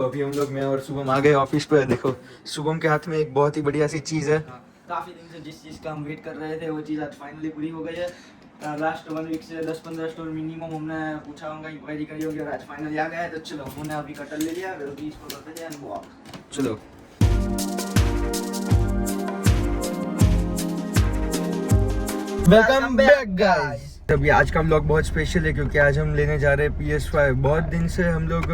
तो अभी हम लोग मैं और शुभम आ गए ऑफिस पे। देखो शुभम के हाथ में एक बहुत ही बढ़िया सी चीज़ है। काफ़ी दिन से जिस चीज़ का हम वेट कर रहे थे वो चीज़ आज फाइनली पूरी हो गई है। लास्ट 1 वीक से 10-15 स्टोर मिनिमम हमने पूछा होगा, इंक्वायरी करी होगी और आज फाइनली आ गया है। तो चलो हमने अभी कटर ले लिया, अभी इसको करते हैं अनबॉक्स। चलो वेलकम बैक गाइस। अभी आज का व्लॉग बहुत स्पेशल है क्योंकि आज हम लेने जा रहे हैं PS5। बहुत दिन से हम लोग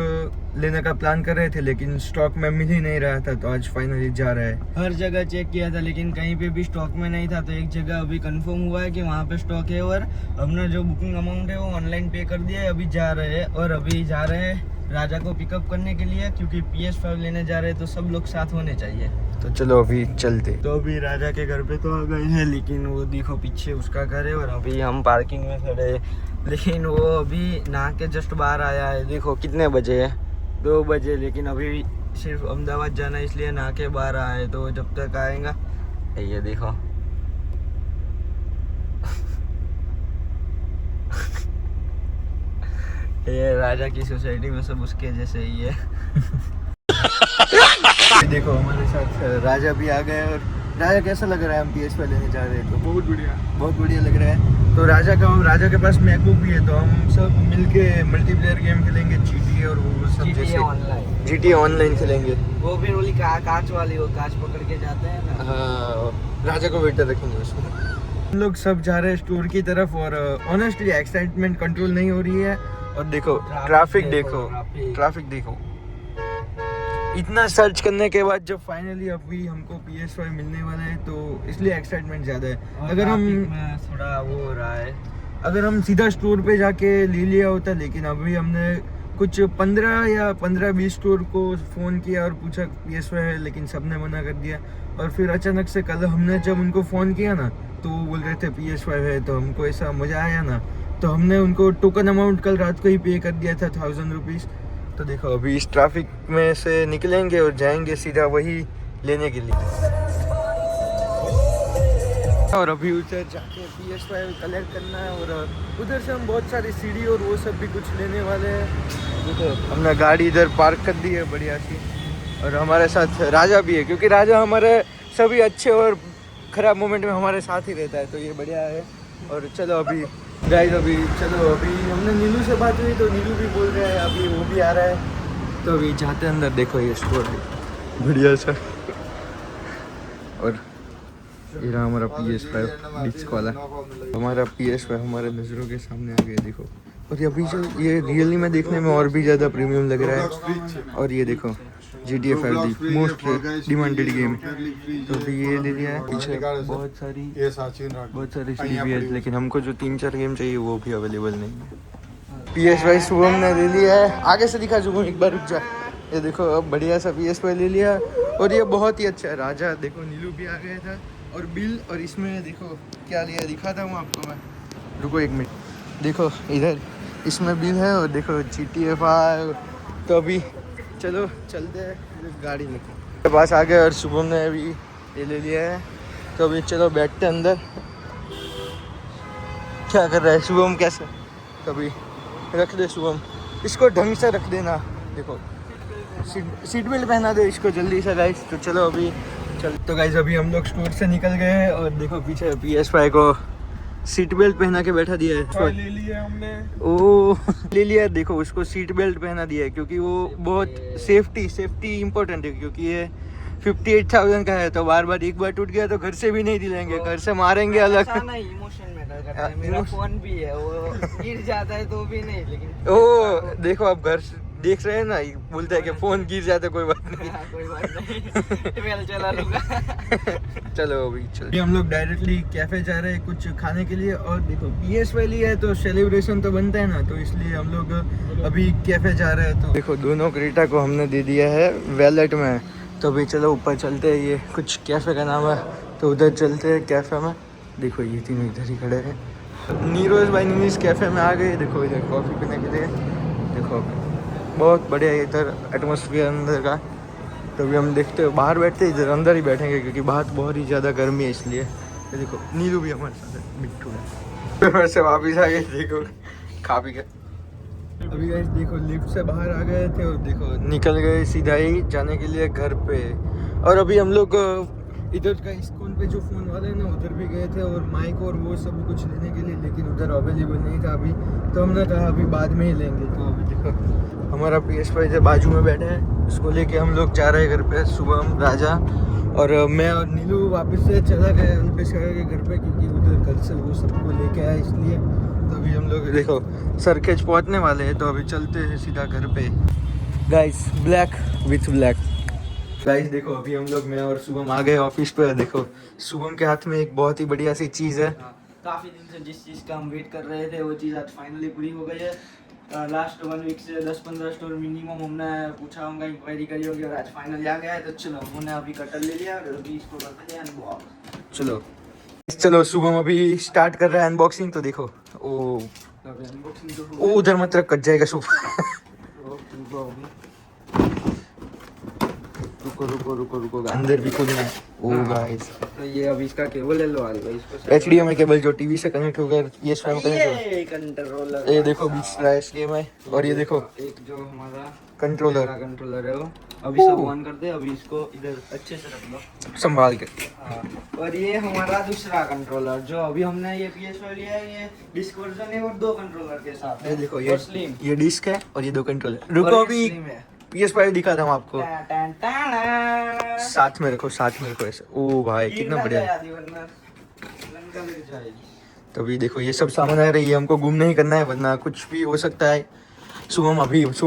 लेने का प्लान कर रहे थे लेकिन स्टॉक में मिल ही नहीं रहा था, तो आज फाइनली जा रहा है। हर जगह चेक किया था लेकिन कहीं पे भी स्टॉक में नहीं था, तो एक जगह अभी कंफर्म हुआ है कि वहाँ पे स्टॉक है और हमने जो बुकिंग अमाउंट है वो ऑनलाइन पे कर दिया है। अभी जा रहे हैं और अभी जा रहे हैं राजा को पिकअप करने के लिए, क्योंकि PS5 लेने जा रहे हैं तो सब लोग साथ होने चाहिए। तो चलो अभी चलते। तो अभी राजा के घर पे तो आ गए हैं, लेकिन वो देखो पीछे उसका घर है और अभी हम पार्किंग में खड़े हैं। लेकिन वो अभी नहा के जस्ट बाहर आया है। देखो कितने बजे है, 2 बजे, लेकिन अभी सिर्फ अहमदाबाद जाना है इसलिए नहा के बाहर आया है। तो जब तक आएगा ये देखो ये राजा की सोसाइटी में सब उसके जैसे ही है। देखो हमारे साथ राजा भी आ गए। और राजा कैसा लग रहा है, हम PS5 लेने जा रहे हैं तो बहुत बढ़िया लग रहा है। तो राजा के पास मैकबुक भी है, तो हम सब मिलके मल्टीप्लेयर गेम खेलेंगे, GTA और वो सब जैसे ऑनलाइन GTA ऑनलाइन खेलेंगे। वो भी रोली कांच वाली, वो कांच पकड़ के जाते हैं ना। हाँ, राजा को वेटर रखेंगे उसमें। हम लोग सब जा रहे हैं स्टोर की तरफ और ऑनेस्टली एक्साइटमेंट कंट्रोल नहीं हो रही है। और देखो ट्रैफिक देखो इतना सर्च करने के बाद जब फाइनली अभी हमको PS5 मिलने वाला है तो इसलिए एक्साइटमेंट ज़्यादा है। अगर हम थोड़ा वो हो रहा है, अगर हम सीधा स्टोर पे जाके ले लिया होता, लेकिन अभी हमने कुछ 15-20 स्टोर को फ़ोन किया और पूछा PS5 है, लेकिन सबने मना कर दिया। और फिर अचानक से कल हमने जब उनको फ़ोन किया ना तो वो बोल रहे थे PS5 है, तो हमको ऐसा मज़ा आया ना, तो हमने उनको टोकन अमाउंट कल रात को ही पे कर दिया था 1000 रुपीज़। तो देखो अभी इस ट्रैफिक में से निकलेंगे और जाएंगे सीधा वही लेने के लिए। और अभी उधर जाके PS5 कलेक्ट करना है और उधर से हम बहुत सारी सीडी और वो सब भी कुछ लेने वाले हैं। देखो हमने गाड़ी इधर पार्क कर दी है बढ़िया सी, और हमारे साथ राजा भी है क्योंकि राजा हमारे सभी अच्छे और ख़राब मोमेंट में हमारे साथ ही रहता है, तो ये बढ़िया है। और चलो अभी गाइस अभी हमने नीलू से बात हुई तो नीलू भी बोल रहा है अभी वो भी आ रहा है। तो अभी जाते अंदर। देखो ये स्टोर बढ़िया सा, और ये रहा हमारा PS5 डिस्क वाला। हमारा PS5 हमारे नज़रों के सामने आ गया देखो। और अभी जो ये रियली में देखने में और भी ज़्यादा प्रीमियम लग रहा है। और ये देखो GTA 5 the most demanded game, तो अभी ये ले लिया है। पीछे बहुत सारी सीडी भी है, लेकिन हमको जो 3-4 गेम चाहिए वो भी अवेलेबल नहीं है। PS5 शुभम ने ले लिया है। आगे से दिखा शुभम, एक बार रुक जा। ये देखो अब बढ़िया सा PS5 ले लिया और ये बहुत ही अच्छा है। राजा देखो, नीलू भी आ गया था और बिल। और इसमें देखो क्या लिया, दिखाता हूँ आपको मैं, रुको 1 मिनट। देखो इधर इसमें बिल है और देखो GTA 5। तो अभी चलो चलते हैं गाड़ी में के पास आ गए और शुभम ने अभी ये ले लिया है। तो अभी चलो बैठते अंदर। क्या कर रहा है शुभम, कैसे? कभी रख दे शुभम, इसको ढंग से रख देना। देखो सीट बेल्ट पहना दे इसको जल्दी से गाइस। तो चलो अभी तो गाइस अभी हम लोग स्टोर से निकल गए हैं और देखो पीछे PS5 को सीट बेल्ट पहना के बैठा दिया है। ले लिया हमने, ले लिया। देखो उसको सीट बेल्ट पहना दिया है क्योंकि वो बहुत सेफ्टी इंपॉर्टेंट है, क्योंकि ये 58,000 का है। तो बार एक बार टूट गया तो घर से भी नहीं दिलाएंगे, घर से मारेंगे अलग। इमोशन मैटर करता है। मेरा फोन भी है, वो गिर जाता है तो भी नहीं, लेकिन ओ देखो अब घर देख रहे हैं ना, बोलता है कि फोन गिर जाता है कोई बात नहीं। कोई बात नहीं, मैं चला लूंगा। चलो अभी हम लोग डायरेक्टली कैफे जा रहे हैं कुछ खाने के लिए। और देखो PS5 लिया है तो सेलिब्रेशन तो बनता है ना, तो इसलिए हम लोग अभी कैफे जा रहे हैं। तो देखो दोनों क्रेटा को हमने दे दिया है वैलेट में। तो अभी चलो ऊपर चलते हैं, ये कुछ कैफे का नाम है तो उधर चलते हैं कैफे में। देखो ये तीनों इधर ही खड़े हैं। नीरोज बाई नीनीज कैफे में आ गए। देखो इधर कॉफ़ी पीने के लिए। देखो बहुत बढ़िया इधर एटमॉस्फेयर अंदर का। तो अभी हम देखते हो बाहर बैठते हैं, इधर अंदर ही बैठेंगे क्योंकि बाहर बहुत ही ज़्यादा गर्मी है इसलिए। तो देखो नीलू भी हमारे साथ है, मिट्टू है। फिर से वापिस आ गए। देखो खा पी के अभी गाइस देखो लिफ्ट से बाहर आ गए थे और देखो निकल गए सीधा ही जाने के लिए घर पे। और अभी हम लोग इधर का इस्कॉन पे जो फ़ोन वाले हैं ना उधर भी गए थे और माइक और वो सब कुछ लेने के लिए, लेकिन उधर अवेलेबल नहीं था अभी, तो हमने कहा अभी बाद में ही लेंगे। तो अभी देखो हमारा PS5 से बाजू में बैठा है, उसको लेके हम लोग जा रहे हैं घर पे। शुभम, राजा और मैं और नीलू वापस से चला गया अल्पेश के घर पे, क्योंकि उधर घर से वो सबको लेके आया इसलिए। तो अभी हम लोग देखो सरखेज पहुंचने वाले हैं, तो अभी चलते हैं सीधा घर पे। Guys black with black. Guys देखो अभी हम लोग, मैं और शुभम आ गए ऑफिस पे। देखो शुभम के हाथ में एक बहुत ही बढ़िया सी चीज़ है। काफ़ी दिन से जिस चीज़ का हम वेट कर रहे थे वो चीज़ आज फाइनली पूरी हो गई है। लास्ट 1 वीक से 10-15 स्टोर मिनिमम हमने पूछा होगा, इंक्वायरी करी होगी और आज फाइनली आ गया है। तो चलो हमने अभी कटर ले लिया और अभी इसको करते हैं अनबॉक्स। चलो शुभम अभी स्टार्ट कर रहा है अनबॉक्सिंग। तो देखो ओ उधर मत रख, कट जाएगा शुभम। रुको अंदर भी खुलना है। ओ गाइस तो ये अभी इसका केबल ले लो, आज इसको HDMI केबल जो टीवी से कनेक्ट होगा, PS5 में कनेक्ट होगा। ये कंट्रोलर, ये देखो बीच रहा है HDMI। और ये देखो एक जो हमारा कंट्रोलर कंट्रोलर है वो अभी सब ऑन कर दे। अभी इसको इधर अच्छे से रख लो संभाल के। हाँ। और ये हमारा दूसरा कंट्रोलर जो अभी हमने ये PS5 लिया है, ये डिस्क वर्जन है और 2 कंट्रोलर के साथ है। ये देखो और स्लिम, ये डिस्क है और ये 2 कंट्रोलर। रुको अभी PS5 दिखाता हूँ आपको। साथ में रखो ऐसे। ओ भाई कितना बढ़िया। तो अभी देखो ये सब सामान आ रही है, हमको गुम नहीं करना है वरना कुछ भी हो सकता है। शुभम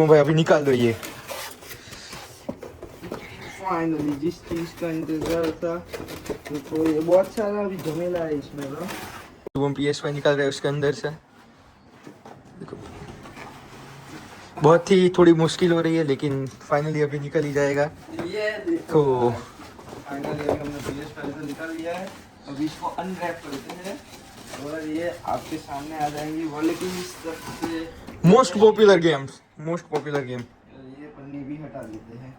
भाई अभी निकाल दो ये। फाइनली जिस चीज का इंतजार था, तो ये बहुत सारा अभी झमेला है इसमें। शुभम PS5 निकाल रहे हैं उसके अंदर से। देखो बहुत ही थोड़ी मुश्किल हो रही है, लेकिन फाइनली अभी निकल ही जाएगा। ये तो फाइनली अभी हमने PS5 को निकाल लिया है। अभी इसको अनरैप करते हैं और ये आपके सामने आ जाएंगी वो। लेकिन इस तरफ से मोस्ट पॉपुलर गेम ये पन्नी भी हटा देते हैं।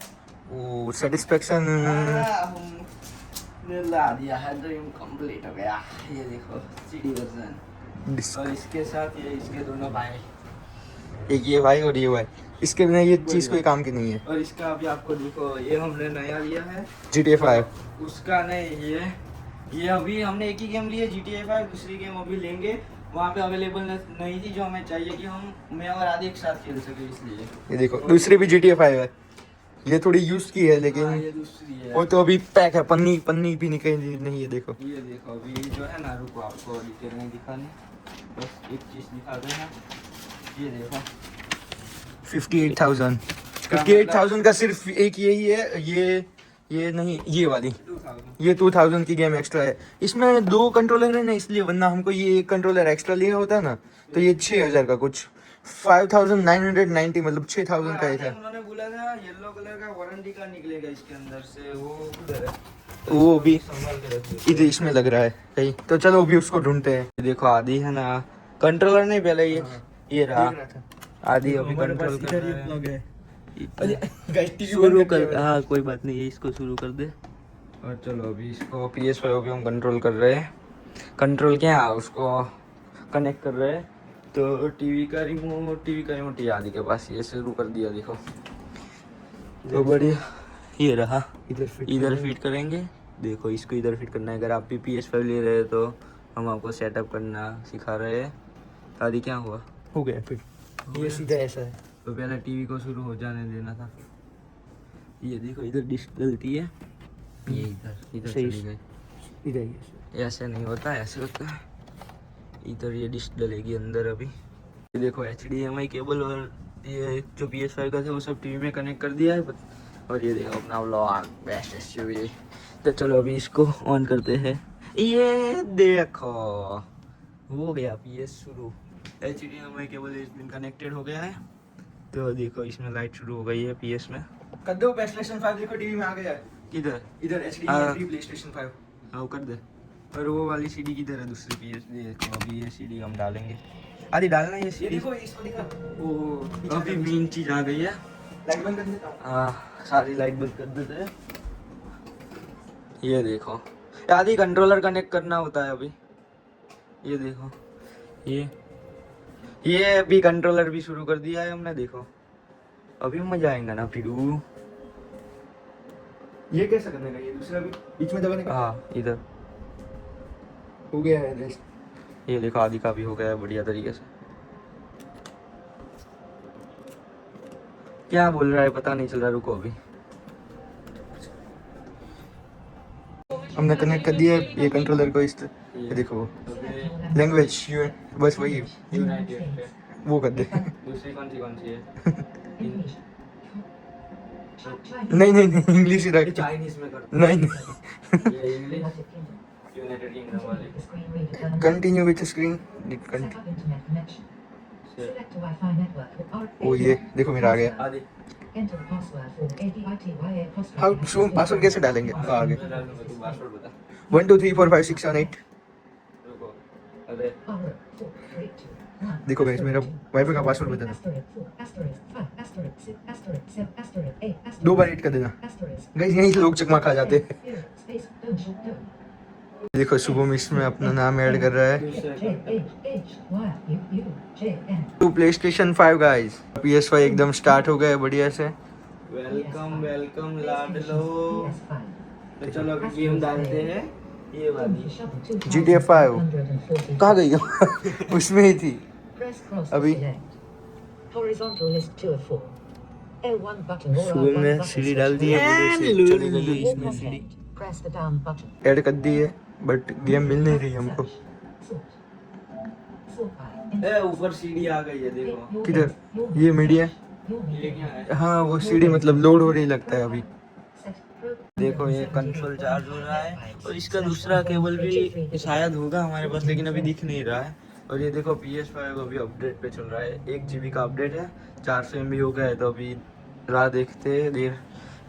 ओ सेटिस्फेक्शन। हमने ला दिया है, ड्रीम कंप्लीट हो गया। ये देखो CD वर्जन और इसके साथ ये इसके दोनों भाई, एक ये भाई और ये भाई, इसके बिना ये चीज कोई काम की नहीं है। और इसका अभी आपको देखो ये हमने नया लिया है GTA 5। उसका नहीं, ये अभी हमने एक ही गेम ली है GTA 5, दूसरी गेम अभी लेंगे। वहाँ पे अवेलेबल नहीं थी जो हमें चाहिए कि मैं और आदि एक साथ खेल सके, इसलिए। ये देखो दूसरी भी GTA 5 है, ये थोड़ी यूज की है लेकिन ये दूसरी है। वो तो अभी पैक है। पन्नी भी निकली नहीं है। देखो ये देखो अभी जो है ना, रुको आपको डिटेल में दिखाने, बस एक चीज दिखा देना। ये देखो 58,000 का सिर्फ एक यही है। ये नहीं, ये वाली 2000। ये 2000 की गेम एक्स्ट्रा है। इसमें 2 कंट्रोलर है ना, इसलिए, वरना हमको ये एक कंट्रोलर एक्स्ट्रा लिया होता ना तो ये 6000 का, कुछ 5990 मतलब 6000 का ही था। उन्होंने बोला था येलो कलर का वारंटी कार्ड निकलेगा इसके अंदर से, वो उधर है, वो भी संभाल के रखिए। इधर इसमें लग रहा है कहीं। तो चलो अभी उसको ढूंढते हैं। देखो आदि है ना, कंट्रोलर नहीं पहले ये रहा आदि अभी कंट्रोल कर रहा है। शुरू कर, हाँ कोई बात नहीं, इसको शुरू कर दे। और चलो अभी इसको PS5 अभी हम कंट्रोल कर रहे हैं। कंट्रोल क्या है, उसको कनेक्ट कर रहे हैं। तो टीवी का रिमोट ये आदि के पास, ये शुरू कर दिया। देखो तो बढ़िया, ये रहा। इधर फिट करेंगे। देखो इसको इधर फिट करना है। अगर आप भी PS5 ले रहे हो तो हम आपको सेटअप करना सिखा रहे हैं। आदि क्या हुआ, हो गया फिर। ये सीधा ऐसा है। तो पहले टीवी को शुरू हो जाने देना था। ये देखो इधर डिश डलती है, ये इधर सही। चली गई। इधर ही ऐसे नहीं होता, ऐसे होता है। इधर ये डिश डलेगी अंदर अभी। ये देखो HDMI केबल और ये जो PS5 का था वो सब टीवी में कनेक्ट कर दिया है। और ये देखो अपना व्लॉग बेस्ट SUV। तो चलो अभी इसको ऑन करते हैं। ये देखो हो गया PS शुरू। HDMI केबल इस दिन कनेक्टेड हो गया है। तो देखो इसमें लाइट शुरू हो गई है PS में। कर दो। PlayStation 5 देखो टीवी में आ गया है। किधर? इधर HDMI PlayStation 5। हाँ कर दे। और वो वाली CD किधर है, दूसरी PS? देखो अभी ये CD हम डालेंगे। आदि डालना ये ये CD। देखो इसको दिखा। ओ अभी मेन चीज आ गई है। लाइट बंद कर देता हूँ। हाँ सारी लाइट बंद कर देते हैं। ये देखो आदि कंट्रोलर कनेक्ट करना होता है अभी। ये देखो ये ये अभी कंट्रोलर भी शुरू कर दिया है हमने, देखो अभी मजा आएगा ना फिर। ये कैसा करने का, ये दूसरा भी बीच में दबाने का। हाँ इधर हो गया है रेस्ट। ये देखो आदि का भी हो गया है बढ़िया तरीके से। क्या बोल रहा है पता नहीं चल रहा, रुको अभी। हमने कनेक्ट कर दिया है ये कंट्रोलर को इस ये देखो वो लैंग्वेज बस वही है, वो कर दे। दूसरी कौन सी है? नहीं नहीं नहीं इंग्लिश ही रख। चाइनीज में कर नहीं नहीं ये इंग्लिश यूनाइटेड किंगडम वाले। Continue with screen. ओ ये देखो मेरा आ गया। आदि हाउ पासवर्ड कैसे डालेंगे? आगे पासवर्ड बता। 1 2 3 4 5 6 7 8। रुको अरे देखो गाइस मेरा वाईफाई का पासवर्ड बताना। 2 बार हिट कर देना गाइस, यहीं से लोग चकमा खा जाते हैं। देखो शुभम इसमें अपना नाम ऐड कर रहा है। To play station 5 guys. PS5 एकदम स्टार्ट हो गया है बढ़िया से। वेलकम वेलकम लाडलो। तो चलो अभी गेम डालते हैं ये वाली GTA 5 कहाँ गई हो? उसमें ही थी अभी। शुभम ने सीढ़ी डाल दी है, इसमें सीढ़ी ऐड कर दी है बट गेम मिल नहीं रही हमको। ऊपर सीढ़ी आ गई है देखो। किधर? ये मीडिया। ये क्या है? हाँ वो सीढ़ी मतलब लोड हो रही लगता है अभी। देखो ये कंसोल चार्ज हो रहा है और इसका दूसरा केबल भी शायद होगा हमारे पास, लेकिन अभी दिख नहीं रहा है। और ये देखो PS5 अभी अपडेट पे चल रहा है, 1 GB का अपडेट है, 400 MB हो गया है। तो अभी राह देखते हैं देर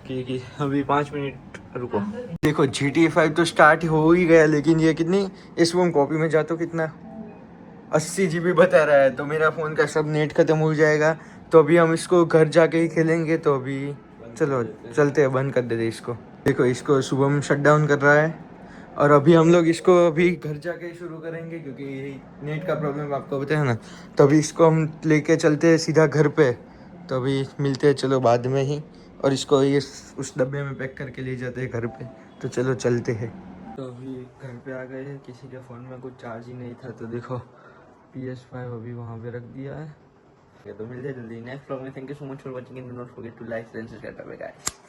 कि अभी 5 मिनट रुको। देखो GTA 5 तो स्टार्ट हो ही गया, लेकिन ये कितनी इस फोन कॉपी में जा तो कितना 80 GB बता रहा है। तो मेरा फ़ोन का सब नेट ख़त्म हो जाएगा, तो अभी हम इसको घर जाके ही खेलेंगे। तो अभी चलो चलते हैं, बंद कर देते इसको। देखो इसको शुभम शट डाउन कर रहा है और अभी हम लोग इसको अभी घर जाके ही शुरू करेंगे, क्योंकि यही नेट का प्रॉब्लम आपको पता है ना। तो अभी इसको हम लेके चलते हैं सीधा घर पे। तो अभी मिलते हैं चलो बाद में ही, और इसको ये उस डब्बे में पैक करके ले जाते हैं घर पे। तो चलो चलते हैं। तो अभी घर पे आ गए, किसी के फ़ोन में कुछ चार्ज ही नहीं था, तो देखो PS5 अभी वहाँ पे रख दिया है। तो मिलते हैं जल्दी नेक्स्ट व्लॉग में। Thank you so much for watching and do not forget to like and subscribe guys.